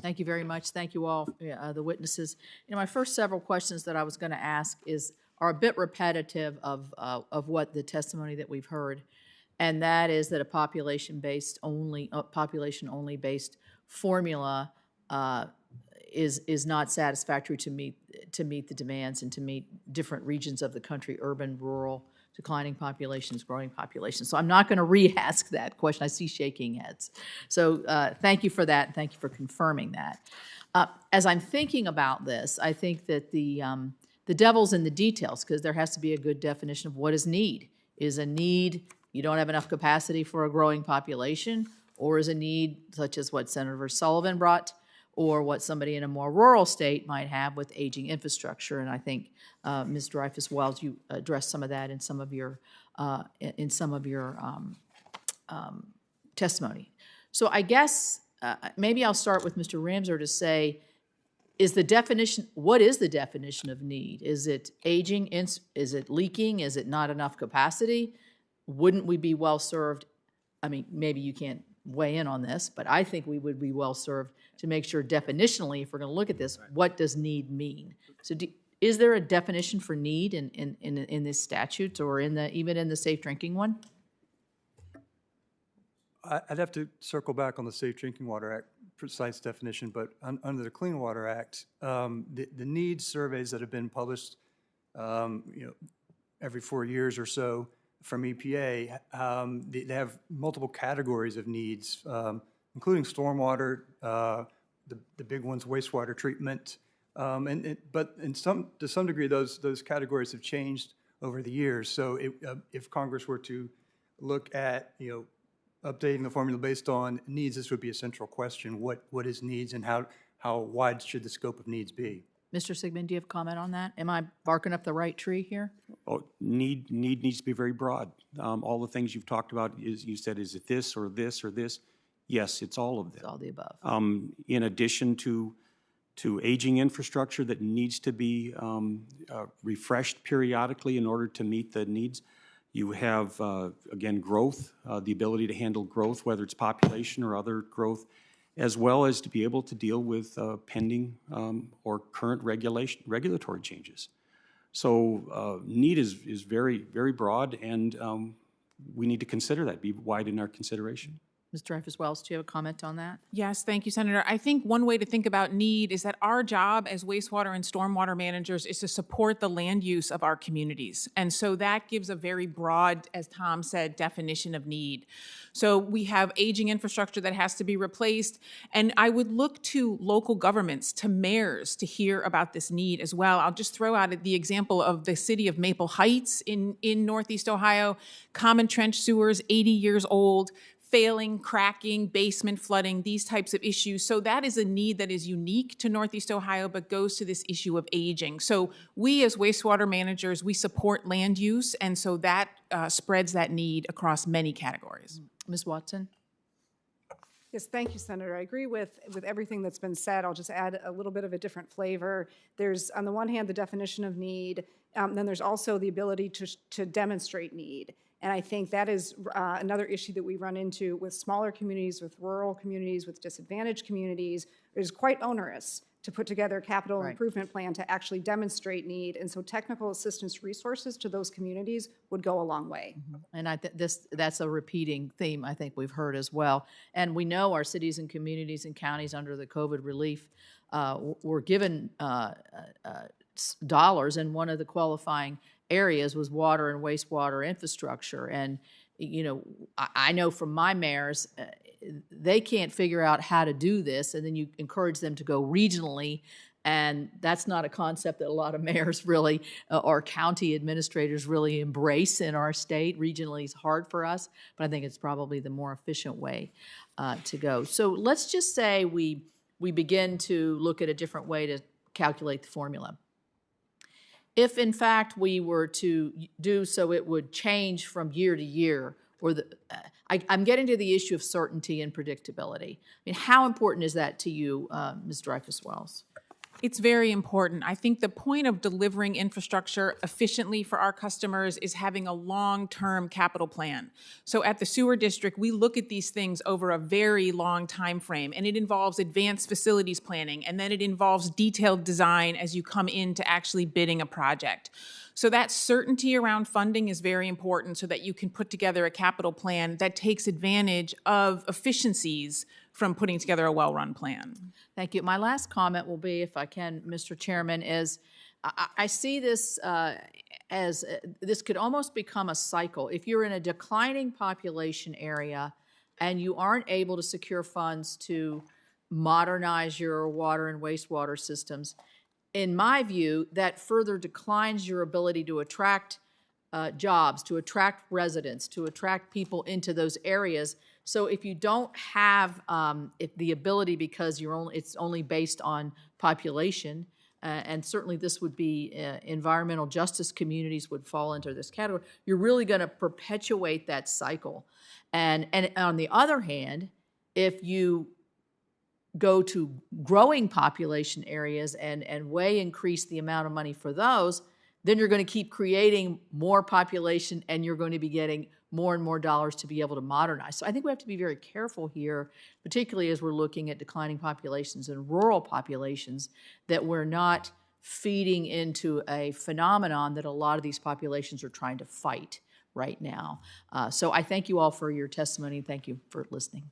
Thank you very much. Thank you all, the witnesses. My first several questions that I was going to ask are a bit repetitive of what the testimony that we've heard, and that is that a population-based only population-only based formula is not satisfactory to meet the demands and to meet different regions of the country: urban, rural, declining populations, growing populations. So I'm not going to re-ask that question. I see shaking heads. So thank you for that, and thank you for confirming that. As I'm thinking about this, I think that the devil's in the details, because there has to be a good definition of what is need. Is a need you don't have enough capacity for a growing population, or is a need such as what Senator Sullivan brought, or what somebody in a more rural state might have with aging infrastructure? And I think Ms. Dreyfuss-Wells, you addressed some of that in some of your testimony. So I guess maybe I'll start with Mr. Ramser to say, what is the definition of need? Is it aging? Is it leaking? Is it not enough capacity? Wouldn't we be well served? I mean, maybe you can't weigh in on this, but I think we would be well served to make sure definitionally, if we're going to look at this, what does need mean? So is there a definition for need in this statute, or even in the Safe Drinking one? I'd have to circle back on the Safe Drinking Water Act precise definition, but under the Clean Water Act, the needs surveys that have been published, every 4 years or so from EPA, they have multiple categories of needs, including stormwater, the big ones, wastewater treatment, but to some degree, those categories have changed over the years. So if Congress were to look at updating the formula based on needs, this would be a central question: what is needs, and how wide should the scope of needs be? Mr. Sigmund, do you have a comment on that? Am I barking up the right tree here? Oh, need needs to be very broad. All the things you've talked about, you said, is it this or this or this? Yes, it's all of them. It's all the above. In addition to aging infrastructure that needs to be refreshed periodically in order to meet the needs, you have, again, growth, the ability to handle growth, whether it's population or other growth, as well as to be able to deal with pending or current regulatory changes. So need is very, very broad, and we need to consider that, be wide in our consideration. Ms. Dreyfuss-Wells, do you have a comment on that? Yes, thank you, Senator. I think one way to think about need is that our job as wastewater and stormwater managers is to support the land use of our communities. And so that gives a very broad, as Tom said, definition of need. So we have aging infrastructure that has to be replaced. And I would look to local governments, to mayors, to hear about this need as well. I'll just throw out the example of the city of Maple Heights in Northeast Ohio. Common trench sewers, 80 years old, failing, cracking, basement flooding, these types of issues. So that is a need that is unique to Northeast Ohio, but goes to this issue of aging. So we as wastewater managers, we support land use, and so that spreads that need across many categories. Ms. Watson? Yes, thank you, Senator. I agree with everything that's been said. I'll just add a little bit of a different flavor. There's, on the one hand, the definition of need, then there's also the ability to demonstrate need. And I think that is another issue that we run into with smaller communities, with rural communities, with disadvantaged communities. It is quite onerous to put together a capital improvement plan to actually demonstrate need. And so technical assistance resources to those communities would go a long way. And that's a repeating theme I think we've heard as well. And we know our cities and communities and counties under the COVID relief were given dollars, and one of the qualifying areas was water and wastewater infrastructure. And, I know from my mayors, they can't figure out how to do this, and then you encourage them to go regionally, and that's not a concept that a lot of mayors really, or county administrators really embrace in our state. Regionally is hard for us, but I think it's probably the more efficient way to go. So let's just say we begin to look at a different way to calculate the formula. If, in fact, we were to do so, it would change from year to year, or I'm getting to the issue of certainty and predictability. I mean, how important is that to you, Ms. Dreyfuss-Wells? It's very important. I think the point of delivering infrastructure efficiently for our customers is having a long-term capital plan. So at the sewer district, we look at these things over a very long time frame, and it involves advanced facilities planning, and then it involves detailed design as you come into actually bidding a project. So that certainty around funding is very important so that you can put together a capital plan that takes advantage of efficiencies from putting together a well-run plan. Thank you. My last comment will be, if I can, Mr. Chairman, is I see this as this could almost become a cycle. If you're in a declining population area and you aren't able to secure funds to modernize your water and wastewater systems, in my view, that further declines your ability to attract jobs, to attract residents, to attract people into those areas. So if you don't have the ability, because it's only based on population, and certainly this would be environmental justice communities would fall into this category, you're really going to perpetuate that cycle. And on the other hand, if you go to growing population areas and way increase the amount of money for those, then you're going to keep creating more population and you're going to be getting more and more dollars to be able to modernize. So I think we have to be very careful here, particularly as we're looking at declining populations and rural populations, that we're not feeding into a phenomenon that a lot of these populations are trying to fight right now. So I thank you all for your testimony. Thank you for listening.